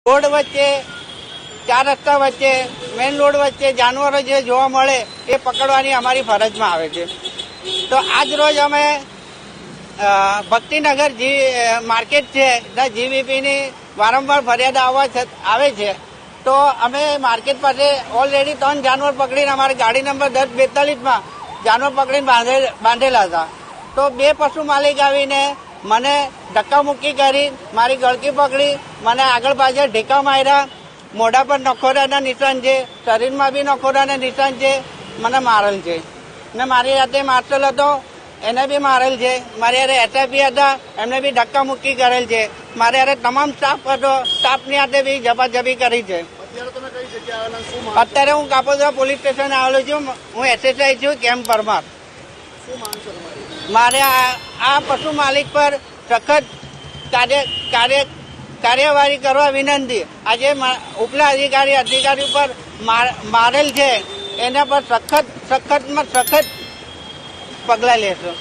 Road વચ્ચે, 4 રસ્તા વચ્ચે, મેઇન રોડ વચ્ચે જાનવરો જે જોવા મળે એ પકડવાની અમારી ફરજમાં આવે છે. તો આજ રોજ અમે ભક્તિનગર માર્કેટ છે ત્યાં જીવીપીની વારંવાર ફરિયાદ આવે છે. તો અમે માર્કેટ પાસે ઓલરેડી 3 જાનવર પકડીને અમારી ગાડી નંબર 1042માં જાનવર પકડીને બાંધેલા હતા. તો 2 પશુ માલિક આવીને મને ધક્કામુક્કી કરી, મારી ગળકી પકડી, મને આગળ પાછળ ઢીકા માર્યા, મોઢા પર નખોડાના નિશાન છે, શરીરમાં બી નખોડાના નિશાન છે, મને મારેલ છે. ને મારી સાથે માર્શલ હતો એને બી મારેલ છે. મારી હારે એસઆઈપી હતા એમને બી ધક્કામુક્કી કરેલ છે. મારી હારે તમામ સ્ટાફ હતો, સ્ટાફની હાથે બી ઝપાઝપી કરી છે. અત્યારે હું કાપોદ્રા પોલીસ સ્ટેશન આવેલો છું. હું એસએસઆઈ છું, કેમ્પ પરમાર. મારે આ પશુ માલિક પર સખત કાર્યવાહી કરવા વિનંતી. આજે ઉપલા અધિકારી ઉપર મારેલ છે એના પર સખત પગલાં લેશો.